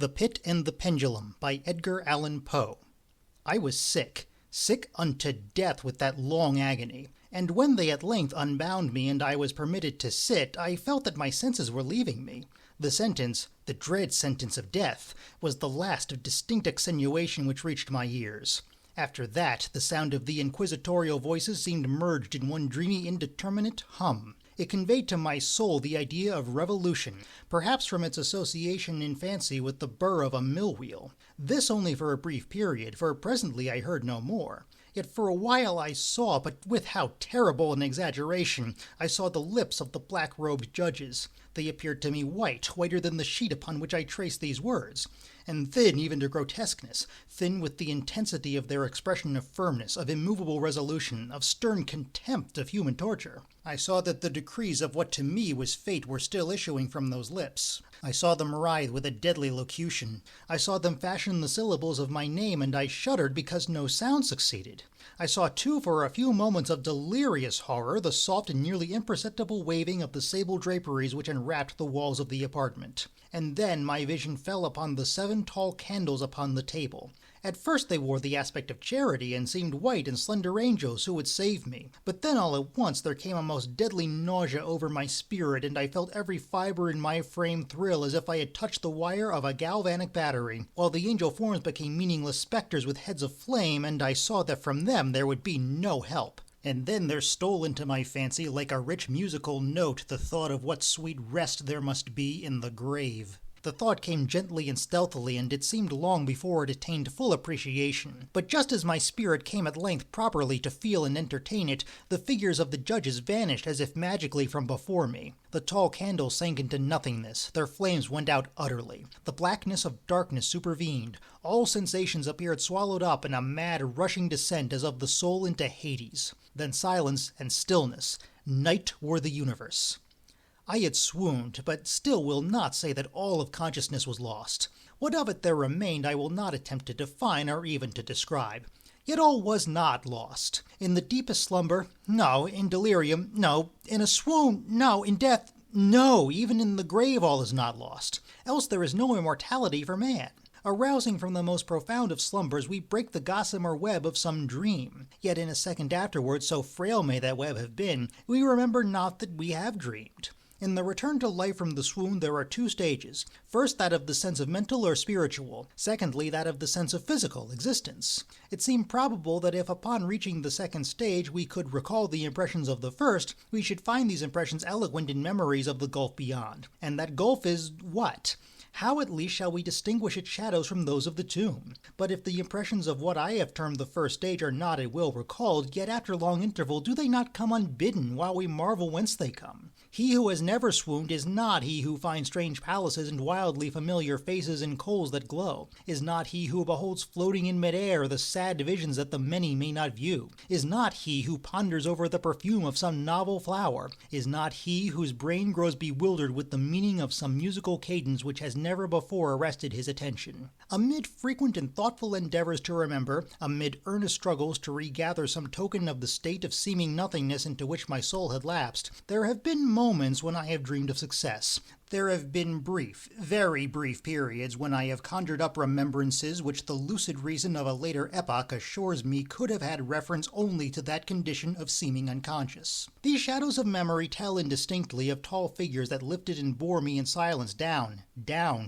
The Pit and the Pendulum by Edgar Allan Poe. I was sick unto death with that long agony, and when they at length unbound me and I was permitted to sit, I felt that my senses were leaving me. The sentence, the dread sentence of death, was the last of distinct extenuation which reached my ears. After that, the sound of the inquisitorial voices seemed merged in one dreamy indeterminate hum. It conveyed to my soul the idea of revolution, perhaps from its association in fancy with the burr of a mill wheel. This only for a brief period, for presently I heard no more. Yet for a while I saw, but with how terrible an exaggeration, I saw the lips of the black-robed judges. They appeared to me whiter than the sheet upon which I traced these words, and thin even to grotesqueness, thin with the intensity of their expression of firmness, of immovable resolution, of stern contempt of human torture. I saw that the decrees of what to me was fate were still issuing from those lips. I saw them writhe with a deadly locution. I saw them fashion the syllables of my name, and I shuddered because no sound succeeded. I saw, too, for a few moments of delirious horror, the soft and nearly imperceptible waving of the sable draperies which enwrapped the walls of the apartment. And then my vision fell upon the 7 tall candles upon the table. At first they wore the aspect of charity, and seemed white and slender angels who would save me. But then all at once there came a most deadly nausea over my spirit, and I felt every fibre in my frame thrill as if I had touched the wire of a galvanic battery, while the angel forms became meaningless spectres with heads of flame, and I saw that from them there would be no help. And then there stole into my fancy, like a rich musical note, the thought of what sweet rest there must be in the grave. The thought came gently and stealthily, and it seemed long before it attained full appreciation. But just as my spirit came at length properly to feel and entertain it, the figures of the judges vanished as if magically from before me. The tall candles sank into nothingness. Their flames went out utterly. The blackness of darkness supervened. All sensations appeared swallowed up in a mad, rushing descent as of the soul into Hades. Then silence and stillness. Night wore the universe. I had swooned, but still will not say that all of consciousness was lost. What of it there remained I will not attempt to define or even to describe. Yet all was not lost. In the deepest slumber, no. In delirium, no. In a swoon, no. In death, no. Even in the grave all is not lost. Else there is no immortality for man. Arousing from the most profound of slumbers, we break the gossamer web of some dream. Yet in a second afterwards, so frail may that web have been, we remember not that we have dreamed. In the return to life from the swoon there are 2 stages. First, that of the sense of mental or spiritual. Secondly, that of the sense of physical existence. It seemed probable that if upon reaching the second stage we could recall the impressions of the first, we should find these impressions eloquent in memories of the gulf beyond. And that gulf is what? How at least shall we distinguish its shadows from those of the tomb? But if the impressions of what I have termed the first stage are not at will recalled, yet after long interval do they not come unbidden, while we marvel whence they come? He who has never swooned is not he who finds strange palaces and wildly familiar faces and coals that glow, is not he who beholds floating in mid-air the sad visions that the many may not view, is not he who ponders over the perfume of some novel flower, is not he whose brain grows bewildered with the meaning of some musical cadence which has never before arrested his attention. Amid frequent and thoughtful endeavors to remember, amid earnest struggles to regather some token of the state of seeming nothingness into which my soul had lapsed, there have been moments when I have dreamed of success. There have been brief, very brief periods when I have conjured up remembrances which the lucid reason of a later epoch assures me could have had reference only to that condition of seeming unconscious. These shadows of memory tell indistinctly of tall figures that lifted and bore me in silence down,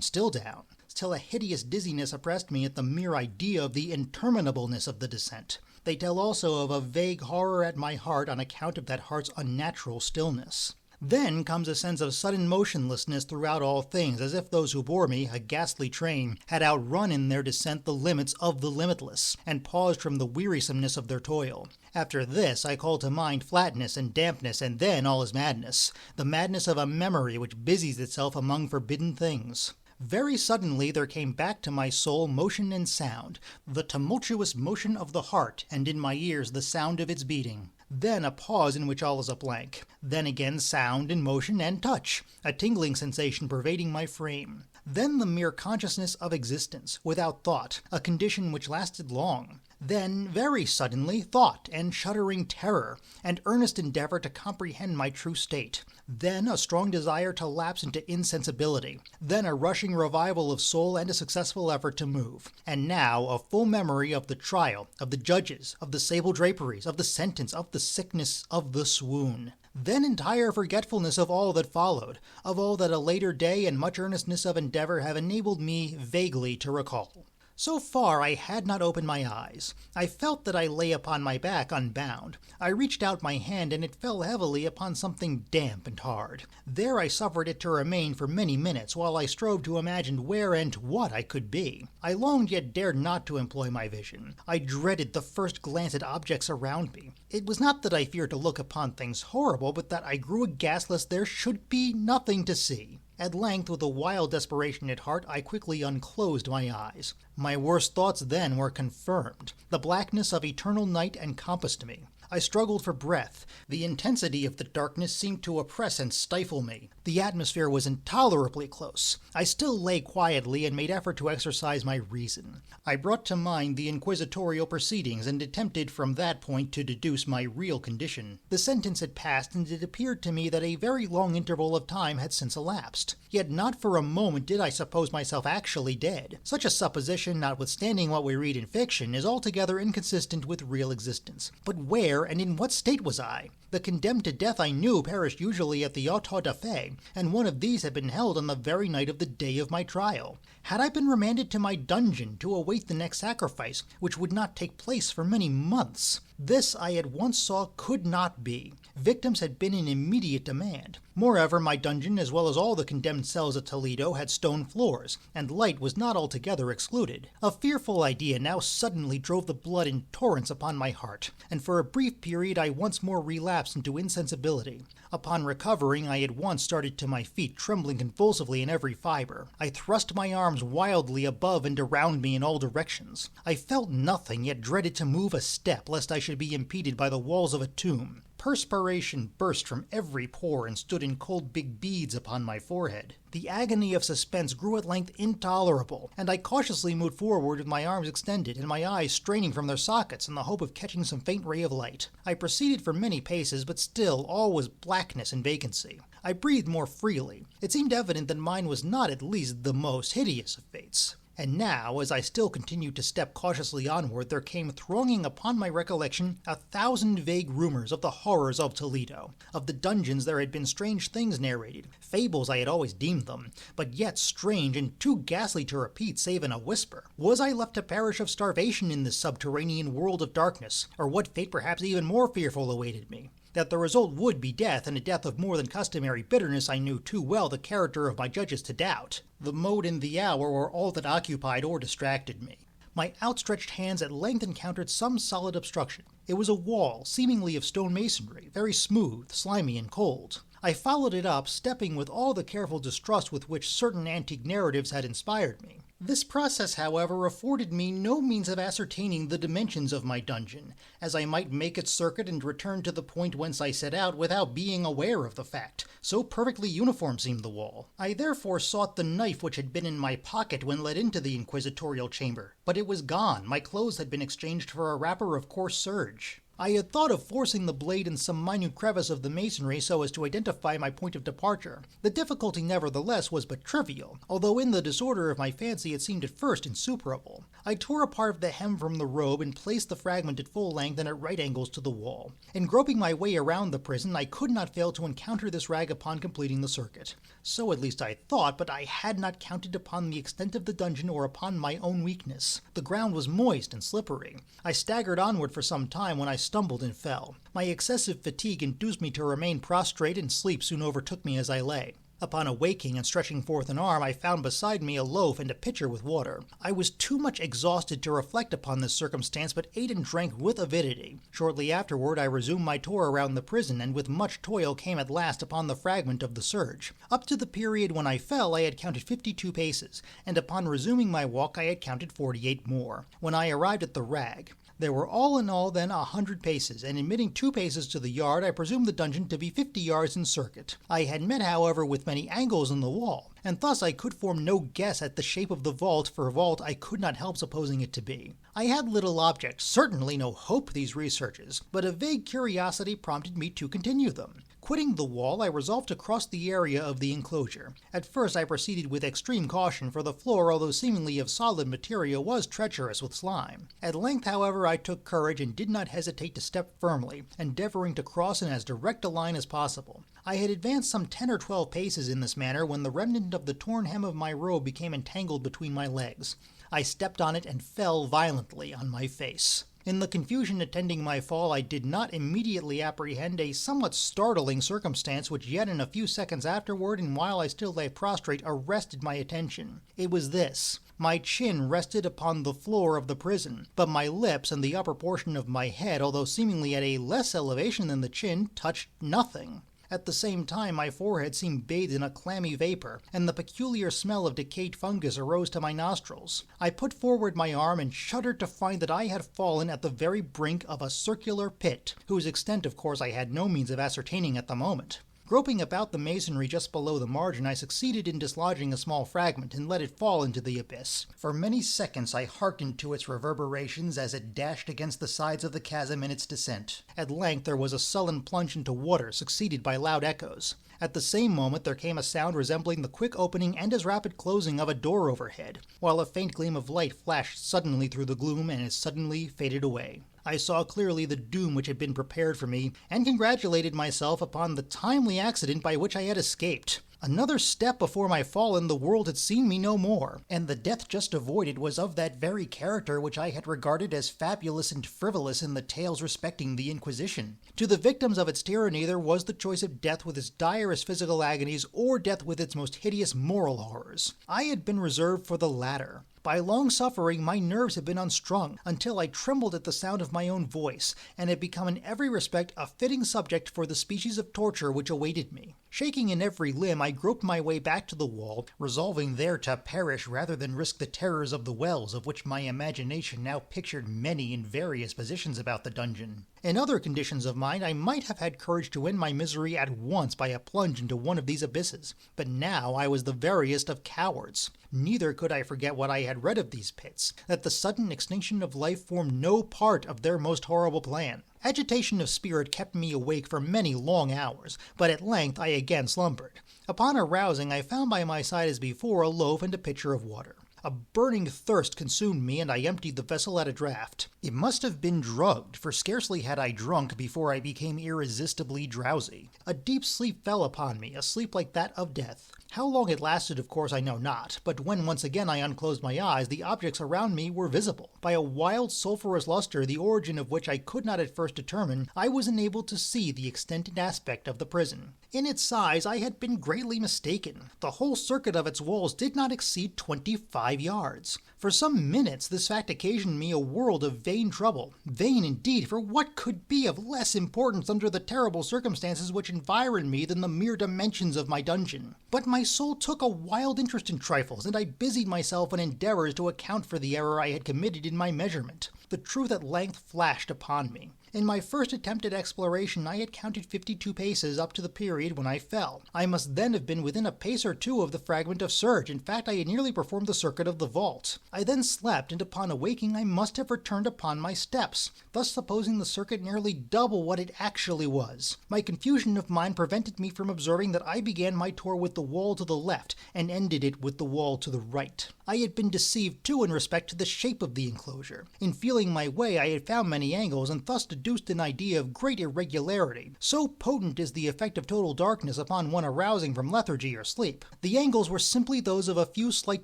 still down, till a hideous dizziness oppressed me at the mere idea of the interminableness of the descent. They tell also of a vague horror at my heart on account of that heart's unnatural stillness. Then comes a sense of sudden motionlessness throughout all things, as if those who bore me, a ghastly train, had outrun in their descent the limits of the limitless, and paused from the wearisomeness of their toil. After this I call to mind flatness and dampness, and then all is madness, the madness of a memory which busies itself among forbidden things. Very suddenly there came back to my soul motion and sound, the tumultuous motion of the heart, and in my ears the sound of its beating. Then a pause in which all is a blank. Then again sound and motion and touch, a tingling sensation pervading my frame. Then the mere consciousness of existence, without thought, a condition which lasted long. Then, very suddenly, thought and shuddering terror, and earnest endeavor to comprehend my true state. Then a strong desire to lapse into insensibility. Then a rushing revival of soul and a successful effort to move. And now a full memory of the trial, of the judges, of the sable draperies, of the sentence, of the sickness, of the swoon. Then entire forgetfulness of all that followed, of all that a later day and much earnestness of endeavor have enabled me vaguely to recall. So far I had not opened my eyes. I felt that I lay upon my back unbound. I reached out my hand and it fell heavily upon something damp and hard. There I suffered it to remain for many minutes while I strove to imagine where and what I could be. I longed yet dared not to employ my vision. I dreaded the first glance at objects around me. It was not that I feared to look upon things horrible, but that I grew aghast lest there should be nothing to see. At length, with a wild desperation at heart, I quickly unclosed my eyes. My worst thoughts then were confirmed. The blackness of eternal night encompassed me. I struggled for breath. The intensity of the darkness seemed to oppress and stifle me. The atmosphere was intolerably close. I still lay quietly and made effort to exercise my reason. I brought to mind the inquisitorial proceedings and attempted from that point to deduce my real condition. The sentence had passed, and it appeared to me that a very long interval of time had since elapsed. Yet not for a moment did I suppose myself actually dead. Such a supposition, notwithstanding what we read in fiction, is altogether inconsistent with real existence. But where and in what state was I? The condemned to death I knew perished usually at the auto da fe, and one of these had been held on the very night of the day of my trial. Had I been remanded to my dungeon to await the next sacrifice, which would not take place for many months? This I at once saw could not be. Victims had been in immediate demand. Moreover, my dungeon, as well as all the condemned cells at Toledo, had stone floors, and light was not altogether excluded. A fearful idea now suddenly drove the blood in torrents upon my heart, and for a brief period I once more relapsed into insensibility. Upon recovering, I at once started to my feet, trembling convulsively in every fiber. I thrust my arms wildly above and around me in all directions. I felt nothing, yet dreaded to move a step, lest I should be impeded by the walls of a tomb. Perspiration burst from every pore and stood in cold big beads upon my forehead. The agony of suspense grew at length intolerable, and I cautiously moved forward with my arms extended and my eyes straining from their sockets in the hope of catching some faint ray of light. I proceeded for many paces, but still all was blackness and vacancy. I breathed more freely. It seemed evident that mine was not at least the most hideous of fates. And now, as I still continued to step cautiously onward, there came thronging upon my recollection 1,000 vague rumors of the horrors of Toledo. Of the dungeons there had been strange things narrated, fables I had always deemed them, but yet strange and too ghastly to repeat save in a whisper. Was I left to perish of starvation in this subterranean world of darkness, or what fate perhaps even more fearful awaited me? That the result would be death, and a death of more than customary bitterness, I knew too well the character of my judges to doubt. The mode and the hour were all that occupied or distracted me. My outstretched hands at length encountered some solid obstruction. It was a wall, seemingly of stone masonry, very smooth, slimy, and cold. I followed it up, stepping with all the careful distrust with which certain antique narratives had inspired me. This process, however, afforded me no means of ascertaining the dimensions of my dungeon, as I might make its circuit and return to the point whence I set out without being aware of the fact. So perfectly uniform seemed the wall. I therefore sought the knife which had been in my pocket when led into the inquisitorial chamber, but it was gone. My clothes had been exchanged for a wrapper of coarse serge. I had thought of forcing the blade in some minute crevice of the masonry so as to identify my point of departure. The difficulty, nevertheless, was but trivial, although in the disorder of my fancy it seemed at first insuperable. I tore a part of the hem from the robe and placed the fragment at full length and at right angles to the wall. In groping my way around the prison, I could not fail to encounter this rag upon completing the circuit. So at least I thought, but I had not counted upon the extent of the dungeon or upon my own weakness. The ground was moist and slippery. I staggered onward for some time when I stumbled and fell. My excessive fatigue induced me to remain prostrate, and sleep soon overtook me as I lay. Upon awaking and stretching forth an arm, I found beside me a loaf and a pitcher with water. I was too much exhausted to reflect upon this circumstance, but ate and drank with avidity. Shortly afterward I resumed my tour around the prison, and with much toil came at last upon the fragment of the serge. Up to the period when I fell I had counted 52 paces, and upon resuming my walk I had counted 48 more. When I arrived at the rag, there were all in all then 100 paces, and admitting 2 paces to the yard, I presumed the dungeon to be 50 yards in circuit. I had met, however, with many angles in the wall, and thus I could form no guess at the shape of the vault, for vault I could not help supposing it to be. I had little object, certainly no hope these researches, but a vague curiosity prompted me to continue them. Quitting the wall, I resolved to cross the area of the enclosure. At first I proceeded with extreme caution, for the floor, although seemingly of solid material, was treacherous with slime. At length, however, I took courage and did not hesitate to step firmly, endeavoring to cross in as direct a line as possible. I had advanced some 10 or 12 paces in this manner when the remnant of the torn hem of my robe became entangled between my legs. I stepped on it and fell violently on my face. In the confusion attending my fall, I did not immediately apprehend a somewhat startling circumstance which yet in a few seconds afterward, and while I still lay prostrate, arrested my attention. It was this. My chin rested upon the floor of the prison, but my lips and the upper portion of my head, although seemingly at a less elevation than the chin, touched nothing. At the same time, my forehead seemed bathed in a clammy vapor, and the peculiar smell of decayed fungus arose to my nostrils. I put forward my arm and shuddered to find that I had fallen at the very brink of a circular pit, whose extent, of course, I had no means of ascertaining at the moment. Groping about the masonry just below the margin, I succeeded in dislodging a small fragment and let it fall into the abyss. For many seconds I hearkened to its reverberations as it dashed against the sides of the chasm in its descent. At length there was a sullen plunge into water, succeeded by loud echoes. At the same moment there came a sound resembling the quick opening and as rapid closing of a door overhead, while a faint gleam of light flashed suddenly through the gloom and as suddenly faded away. I saw clearly the doom which had been prepared for me, and congratulated myself upon the timely accident by which I had escaped. Another step before my fall and the world had seen me no more, and the death just avoided was of that very character which I had regarded as fabulous and frivolous in the tales respecting the Inquisition. To the victims of its tyranny there was the choice of death with its direst physical agonies, or death with its most hideous moral horrors. I had been reserved for the latter. By long suffering, my nerves had been unstrung, until I trembled at the sound of my own voice, and had become in every respect a fitting subject for the species of torture which awaited me. Shaking in every limb, I groped my way back to the wall, resolving there to perish rather than risk the terrors of the wells, of which my imagination now pictured many in various positions about the dungeon. In other conditions of mind, I might have had courage to end my misery at once by a plunge into one of these abysses, but now I was the veriest of cowards. Neither could I forget what I had read of these pits, that the sudden extinction of life formed no part of their most horrible plan. Agitation of spirit kept me awake for many long hours, but at length I again slumbered. Upon arousing, I found by my side as before a loaf and a pitcher of water. A burning thirst consumed me, and I emptied the vessel at a draught. It must have been drugged, for scarcely had I drunk before I became irresistibly drowsy. A deep sleep fell upon me, a sleep like that of death. How long it lasted, of course, I know not, but when once again I unclosed my eyes, the objects around me were visible. By a wild sulphurous luster, the origin of which I could not at first determine, I was enabled to see the extent and aspect of the prison. In its size I had been greatly mistaken. The whole circuit of its walls did not exceed 25 yards. For some minutes this fact occasioned me a world of vain trouble. Vain indeed, for what could be of less importance under the terrible circumstances which environed me than the mere dimensions of my dungeon? But my soul took a wild interest in trifles, and I busied myself in endeavors to account for the error I had committed in my measurement. The truth at length flashed upon me. In my first attempt at exploration, I had counted 52 paces up to the period when I fell. I must then have been within a pace or two of the fragment of serge. In fact, I had nearly performed the circuit of the vault. I then slept, and upon awaking I must have returned upon my steps, thus supposing the circuit nearly double what it actually was. My confusion of mind prevented me from observing that I began my tour with the wall to the left, and ended it with the wall to the right. I had been deceived, too, in respect to the shape of the enclosure. In feeling my way, I had found many angles, and thus deduced an idea of great irregularity. So potent is the effect of total darkness upon one arousing from lethargy or sleep. The angles were simply those of a few slight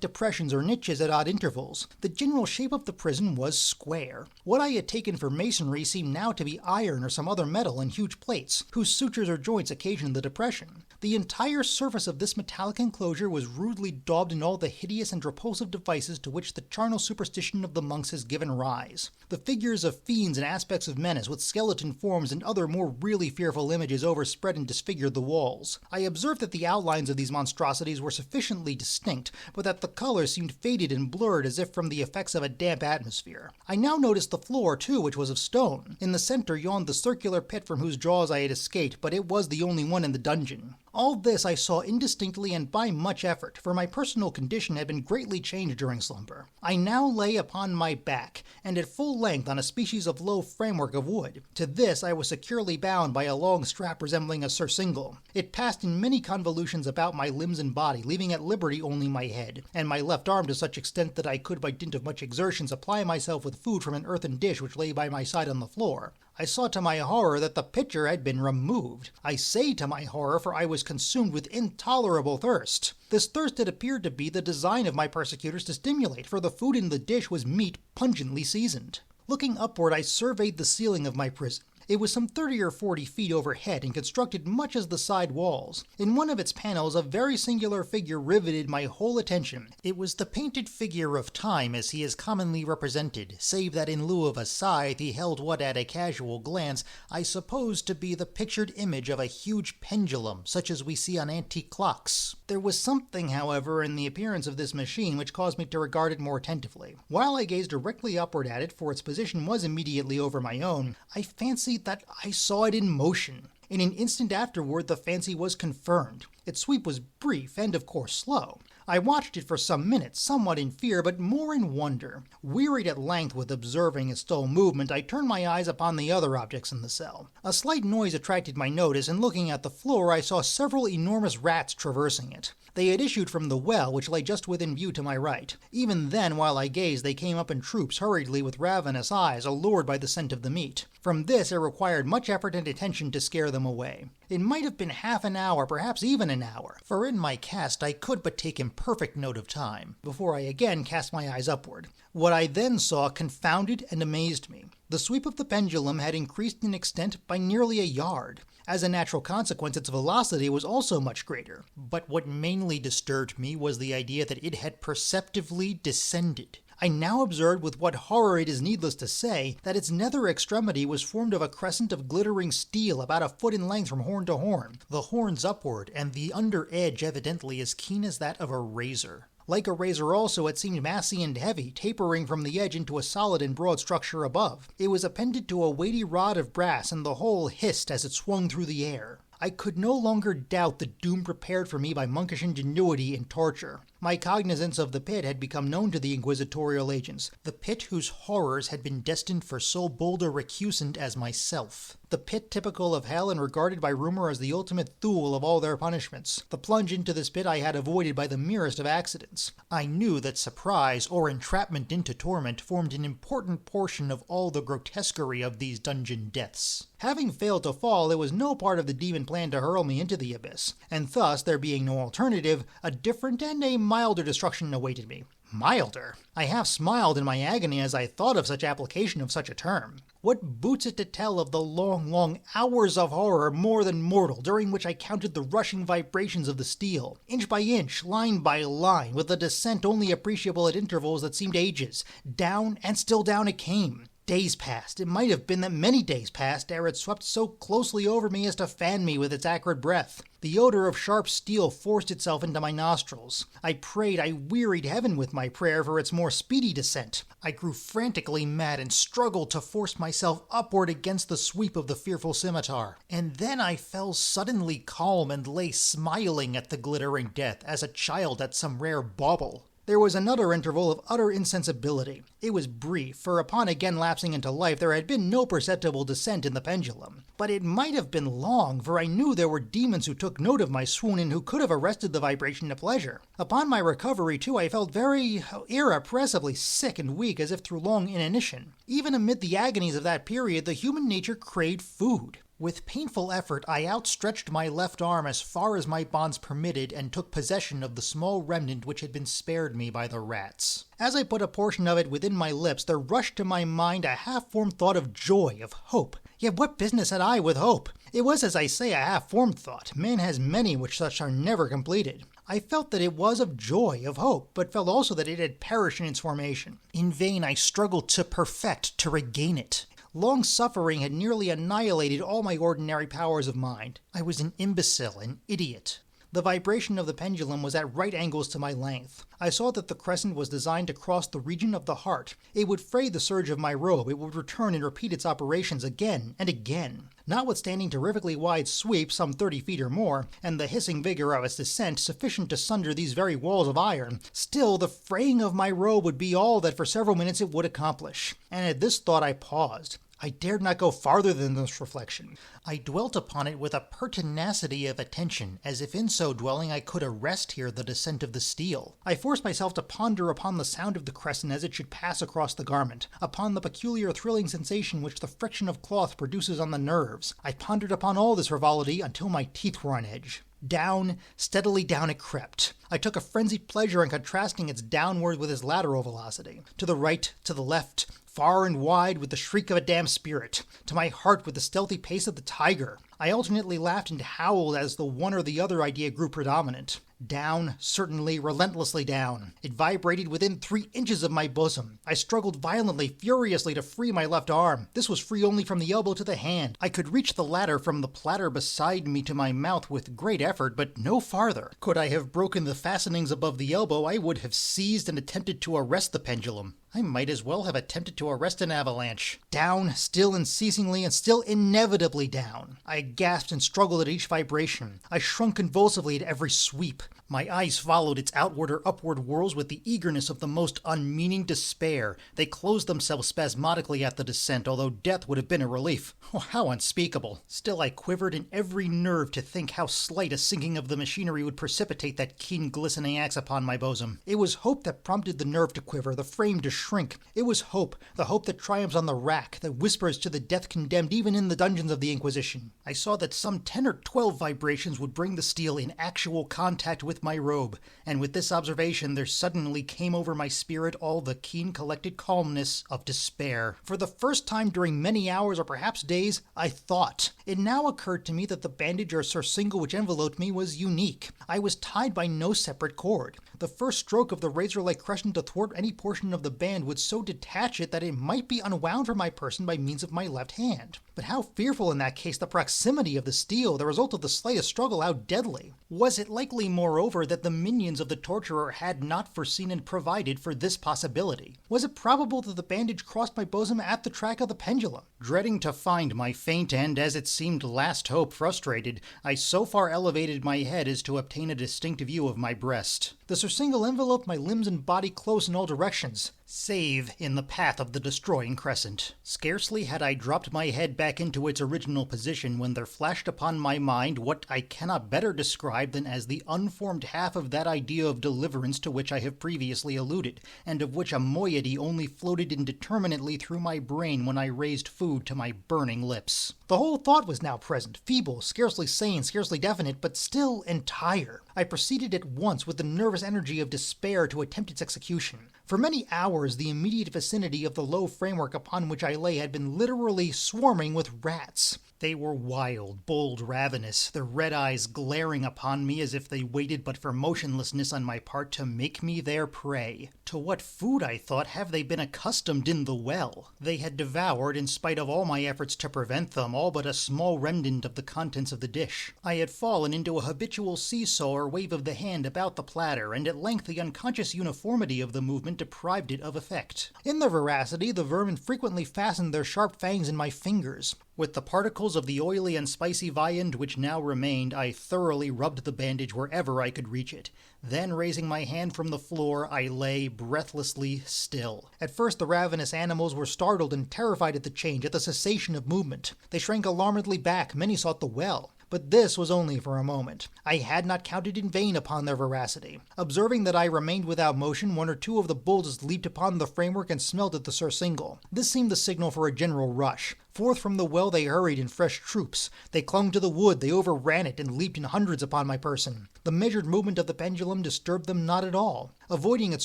depressions or niches at odd intervals. The general shape of the prison was square. What I had taken for masonry seemed now to be iron or some other metal in huge plates, whose sutures or joints occasioned the depression. The entire surface of this metallic enclosure was rudely daubed in all the hideous and repulsive devices to which the charnel superstition of the monks has given rise. The figures of fiends and aspects of menace, with skeleton forms and other more really fearful images, overspread and disfigured the walls. I observed that the outlines of these monstrosities were sufficiently distinct, but that the colors seemed faded and blurred as if from the effects of a damp atmosphere. I now noticed the floor, too, which was of stone. In the center yawned the circular pit from whose jaws I had escaped, but it was the only one in the dungeon. All this I saw indistinctly and by much effort, for my personal condition had been greatly changed during slumber. I now lay upon my back, and at full length on a species of low framework of wood. To this I was securely bound by a long strap resembling a surcingle. It passed in many convolutions about my limbs and body, leaving at liberty only my head, and my left arm to such extent that I could by dint of much exertion supply myself with food from an earthen dish which lay by my side on the floor. I saw to my horror that the pitcher had been removed. I say to my horror, for I was consumed with intolerable thirst. This thirst it appeared to be the design of my persecutors to stimulate, for the food in the dish was meat pungently seasoned. Looking upward, I surveyed the ceiling of my prison. It was some 30 or 40 feet overhead and constructed much as the side walls. In one of its panels, a very singular figure riveted my whole attention. It was the painted figure of Time as he is commonly represented, save that in lieu of a scythe he held what at a casual glance I supposed to be the pictured image of a huge pendulum, such as we see on antique clocks. There was something, however, in the appearance of this machine which caused me to regard it more attentively. While I gazed directly upward at it, for its position was immediately over my own, I fancied that I saw it in motion. In an instant afterward the fancy was confirmed. Its sweep was brief and of course slow. I watched it for some minutes, somewhat in fear, but more in wonder. Wearied at length with observing its dull movement, I turned my eyes upon the other objects in the cell. A slight noise attracted my notice, and looking at the floor I saw several enormous rats traversing it. They had issued from the well, which lay just within view to my right. Even then, while I gazed, they came up in troops hurriedly with ravenous eyes, allured by the scent of the meat. From this it required much effort and attention to scare them away. It might have been half an hour, perhaps even an hour, for in my cast I could but take imperfect note of time, before I again cast my eyes upward. What I then saw confounded and amazed me. The sweep of the pendulum had increased in extent by nearly a yard. As a natural consequence, its velocity was also much greater. But what mainly disturbed me was the idea that it had perceptibly descended. I now observed with what horror it is needless to say that its nether extremity was formed of a crescent of glittering steel about a foot in length from horn to horn, the horns upward, and the under edge evidently as keen as that of a razor. Like a razor also, it seemed massy and heavy, tapering from the edge into a solid and broad structure above. It was appended to a weighty rod of brass, and the whole hissed as it swung through the air. I could no longer doubt the doom prepared for me by monkish ingenuity in torture. My cognizance of the pit had become known to the inquisitorial agents, the pit whose horrors had been destined for so bold a recusant as myself. The pit typical of hell and regarded by rumor as the ultimate thule of all their punishments. The plunge into this pit I had avoided by the merest of accidents. I knew that surprise, or entrapment into torment, formed an important portion of all the grotesquerie of these dungeon deaths. Having failed to fall, it was no part of the demon plan to hurl me into the abyss, and thus, there being no alternative, a different and a milder destruction awaited me. Milder? I half smiled in my agony as I thought of such application of such a term. What boots it to tell of the long hours of horror more than mortal, during which I counted the rushing vibrations of the steel, inch by inch, line by line, with a descent only appreciable at intervals that seemed ages. Down, and still down it came. Days passed, it might have been that many days passed, ere it swept so closely over me as to fan me with its acrid breath. The odor of sharp steel forced itself into my nostrils. I prayed, I wearied heaven with my prayer for its more speedy descent. I grew frantically mad and struggled to force myself upward against the sweep of the fearful scimitar. And then I fell suddenly calm and lay smiling at the glittering death, as a child at some rare bauble. There was another interval of utter insensibility. It was brief, for upon again lapsing into life there had been no perceptible descent in the pendulum. But it might have been long, for I knew there were demons who took note of my swoon and who could have arrested the vibration at pleasure. Upon my recovery, too, I felt very irrepressibly sick and weak, as if through long inanition. Even amid the agonies of that period, the human nature craved food. With painful effort, I outstretched my left arm as far as my bonds permitted and took possession of the small remnant which had been spared me by the rats. As I put a portion of it within my lips, there rushed to my mind a half-formed thought of joy, of hope. Yet what business had I with hope? It was, as I say, a half-formed thought. Man has many which such are never completed. I felt that it was of joy, of hope, but felt also that it had perished in its formation. In vain I struggled to perfect, to regain it. Long suffering had nearly annihilated all my ordinary powers of mind. I was an imbecile, an idiot. The vibration of the pendulum was at right angles to my length. I saw that the crescent was designed to cross the region of the heart. It would fray the surge of my robe. It would return and repeat its operations again and again. Notwithstanding terrifically wide sweep, some 30 feet or more, and the hissing vigor of its descent sufficient to sunder these very walls of iron, still the fraying of my robe would be all that for several minutes it would accomplish. And at this thought I paused. I dared not go farther than this reflection. I dwelt upon it with a pertinacity of attention, as if in so dwelling I could arrest here the descent of the steel. I forced myself to ponder upon the sound of the crescent as it should pass across the garment, upon the peculiar thrilling sensation which the friction of cloth produces on the nerves. I pondered upon all this frivolity until my teeth were on edge. Down, steadily down it crept. I took a frenzied pleasure in contrasting its downward with its lateral velocity. To the right, to the left, far and wide with the shriek of a damned spirit. To my heart with the stealthy pace of the tiger. I alternately laughed and howled as the one or the other idea grew predominant. Down, certainly, relentlessly down. It vibrated within 3 inches of my bosom. I struggled violently, furiously to free my left arm. This was free only from the elbow to the hand. I could reach the latter from the platter beside me to my mouth with great effort, but no farther. Could I have broken the fastenings above the elbow, I would have seized and attempted to arrest the pendulum. I might as well have attempted to arrest an avalanche. Down, still unceasingly and still inevitably down. I gasped and struggled at each vibration. I shrunk convulsively at every sweep. My eyes followed its outward or upward whirls with the eagerness of the most unmeaning despair. They closed themselves spasmodically at the descent, although death would have been a relief. Oh, how unspeakable! Still I quivered in every nerve to think how slight a sinking of the machinery would precipitate that keen glistening axe upon my bosom. It was hope that prompted the nerve to quiver, the frame to shrink. It was hope, the hope that triumphs on the rack, that whispers to the death condemned even in the dungeons of the Inquisition. I saw that some 10 or 12 vibrations would bring the steel in actual contact with my robe, and with this observation there suddenly came over my spirit all the keen collected calmness of despair. For the first time during many hours or perhaps days, I thought. It now occurred to me that the bandage or surcingle which enveloped me was unique. I was tied by no separate cord. The first stroke of the razor-like crescent athwart any portion of the band would so detach it that it might be unwound from my person by means of my left hand. But how fearful in that case the proximity of the steel, the result of the slightest struggle, how deadly! Was it likely, moreover, that the minions of the torturer had not foreseen and provided for this possibility? Was it probable that the bandage crossed my bosom at the track of the pendulum? Dreading to find my faint and, as it seemed, last hope frustrated, I so far elevated my head as to obtain a distinct view of my breast. The surcingle enveloped my limbs and body close in all directions, save in the path of the destroying crescent. Scarcely had I dropped my head back into its original position when there flashed upon my mind what I cannot better describe than as the unformed half of that idea of deliverance to which I have previously alluded, and of which a moiety only floated indeterminately through my brain when I raised food to my burning lips. The whole thought was now present, feeble, scarcely sane, scarcely definite, but still entire. I proceeded at once with the nervous energy of despair to attempt its execution. For many hours the immediate vicinity of the low framework upon which I lay had been literally swarming with rats. They were wild, bold, ravenous, their red eyes glaring upon me as if they waited but for motionlessness on my part to make me their prey. To what food, I thought, have they been accustomed in the well? They had devoured, in spite of all my efforts to prevent them, all but a small remnant of the contents of the dish. I had fallen into a habitual seesaw or wave of the hand about the platter, and at length the unconscious uniformity of the movement deprived it of effect. In their voracity, the vermin frequently fastened their sharp fangs in my fingers. With the particles of the oily and spicy viand which now remained, I thoroughly rubbed the bandage wherever I could reach it. Then, raising my hand from the floor, I lay breathlessly still. At first the ravenous animals were startled and terrified at the change, at the cessation of movement. They shrank alarmedly back, many sought the well. But this was only for a moment. I had not counted in vain upon their voracity. Observing that I remained without motion, 1 or 2 of the bulls leaped upon the framework and smelled at the surcingle. This seemed the signal for a general rush. Forth from the well they hurried in fresh troops. They clung to the wood, they overran it, and leaped in hundreds upon my person. The measured movement of the pendulum disturbed them not at all. Avoiding its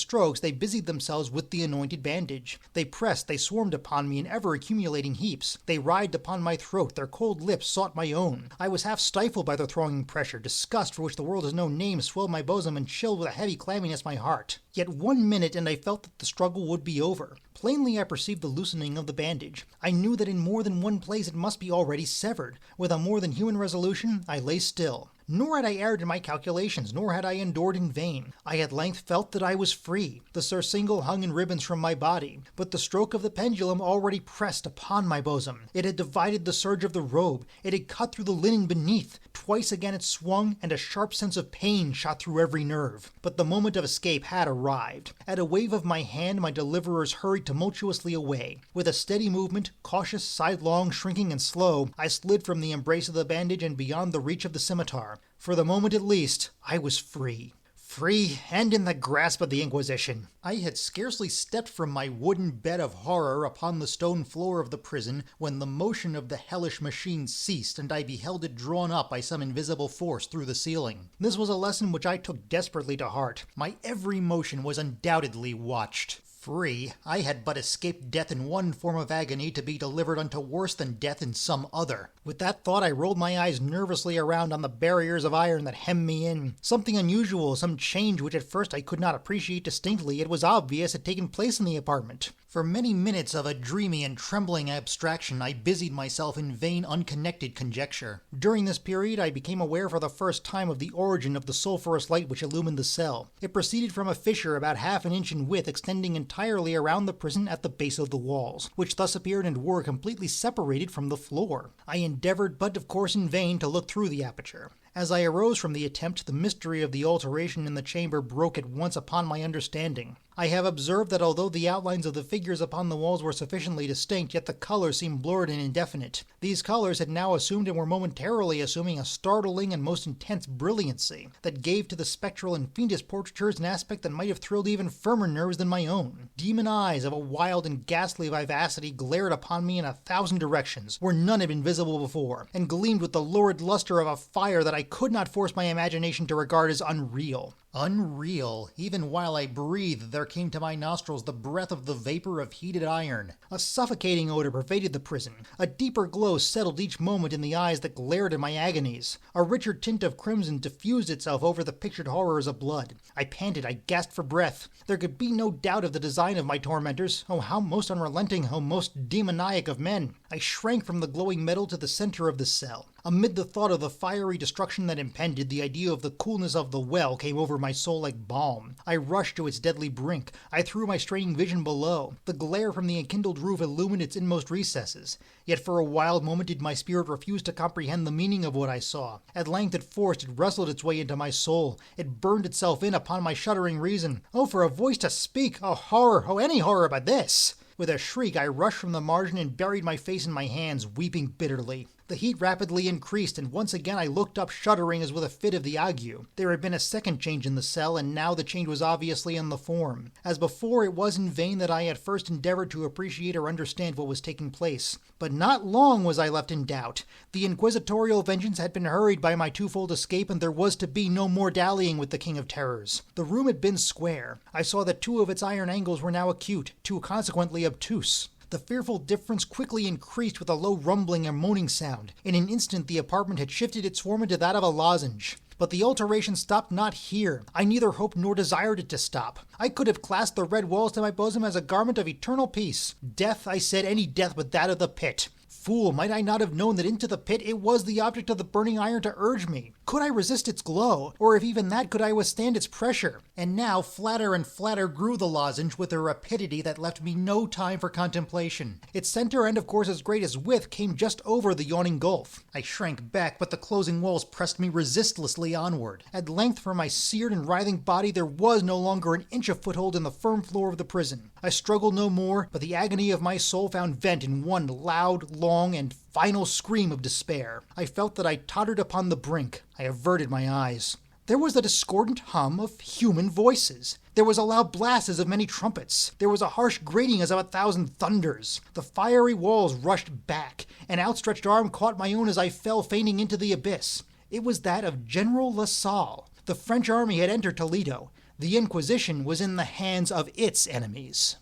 strokes, they busied themselves with the anointed bandage. They pressed, they swarmed upon me in ever-accumulating heaps. They writhed upon my throat, their cold lips sought my own. I was half stifled by their thronging pressure. Disgust, for which the world has no name, swelled my bosom and chilled with a heavy clamminess my heart. Yet 1 minute, and I felt that the struggle would be over. Plainly I perceived the loosening of the bandage. I knew that in more than one place it must be already severed. With a more than human resolution, I lay still. Nor had I erred in my calculations, nor had I endured in vain. I at length felt that I was free. The surcingle hung in ribbons from my body, but the stroke of the pendulum already pressed upon my bosom. It had divided the serge of the robe. It had cut through the linen beneath. Twice again it swung, and a sharp sense of pain shot through every nerve. But the moment of escape had arrived. At a wave of my hand, my deliverers hurried tumultuously away. With a steady movement, cautious, sidelong, shrinking, and slow, I slid from the embrace of the bandage and beyond the reach of the scimitar. For the moment at least, I was free. Free and in the grasp of the Inquisition. I had scarcely stepped from my wooden bed of horror upon the stone floor of the prison when the motion of the hellish machine ceased and I beheld it drawn up by some invisible force through the ceiling. This was a lesson which I took desperately to heart. My every motion was undoubtedly watched. Free, I had but escaped death in one form of agony to be delivered unto worse than death in some other. With that thought, I rolled my eyes nervously around on the barriers of iron that hemmed me in. Something unusual, some change which at first I could not appreciate distinctly, it was obvious, had taken place in the apartment. For many minutes of a dreamy and trembling abstraction, I busied myself in vain, unconnected conjecture. During this period, I became aware for the first time of the origin of the sulphurous light which illumined the cell. It proceeded from a fissure about half an inch in width, extending entirely around the prison at the base of the walls, which thus appeared and were completely separated from the floor. I endeavored, but of course in vain, to look through the aperture. As I arose from the attempt, the mystery of the alteration in the chamber broke at once upon my understanding. I have observed that although the outlines of the figures upon the walls were sufficiently distinct, yet the colors seemed blurred and indefinite. These colors had now assumed and were momentarily assuming a startling and most intense brilliancy that gave to the spectral and fiendish portraitures an aspect that might have thrilled even firmer nerves than my own. Demon eyes of a wild and ghastly vivacity glared upon me in 1,000 directions, where none had been visible before, and gleamed with the lurid luster of a fire that I could not force my imagination to regard as unreal. Unreal. Even while I breathed, there came to my nostrils the breath of the vapor of heated iron. A suffocating odor pervaded the prison. A deeper glow settled each moment in the eyes that glared at my agonies. A richer tint of crimson diffused itself over the pictured horrors of blood. I panted, I gasped for breath. There could be no doubt of the design of my tormentors. Oh, how most unrelenting, how most demoniac of men. I shrank from the glowing metal to the center of the cell. Amid the thought of the fiery destruction that impended, the idea of the coolness of the well came over my soul like balm. I rushed to its deadly brink. I threw my straining vision below. The glare from the enkindled roof illumined its inmost recesses. Yet for a wild moment did my spirit refuse to comprehend the meaning of what I saw. At length it wrestled its way into my soul. It burned itself in upon my shuddering reason. Oh, for a voice to speak! Oh, horror! Oh, any horror but this! With a shriek, I rushed from the margin and buried my face in my hands, weeping bitterly. The heat rapidly increased, and once again I looked up shuddering as with a fit of the ague. There had been a second change in the cell, and now the change was obviously in the form. As before, it was in vain that I at first endeavored to appreciate or understand what was taking place. But not long was I left in doubt. The inquisitorial vengeance had been hurried by my twofold escape, and there was to be no more dallying with the King of Terrors. The room had been square. I saw that 2 of its iron angles were now acute, 2 consequently obtuse. The fearful difference quickly increased with a low rumbling and moaning sound. In an instant the apartment had shifted its form into that of a lozenge. But the alteration stopped not here. I neither hoped nor desired it to stop. I could have clasped the red walls to my bosom as a garment of eternal peace. Death, I said, any death but that of the pit. Fool, might I not have known that into the pit it was the object of the burning iron to urge me? Could I resist its glow? Or if even that, could I withstand its pressure? And now flatter and flatter grew the lozenge with a rapidity that left me no time for contemplation. Its center and of course its greatest width came just over the yawning gulf. I shrank back, but the closing walls pressed me resistlessly onward. At length for my seared and writhing body there was no longer an inch of foothold in the firm floor of the prison. I struggled no more, but the agony of my soul found vent in one loud, long, and final scream of despair. I felt that I tottered upon the brink. I averted my eyes. There was the discordant hum of human voices. There was a loud blast as of many trumpets. There was a harsh grating as of 1,000 thunders. The fiery walls rushed back. An outstretched arm caught my own as I fell fainting into the abyss. It was that of General Lasalle. The French army had entered Toledo. The Inquisition was in the hands of its enemies.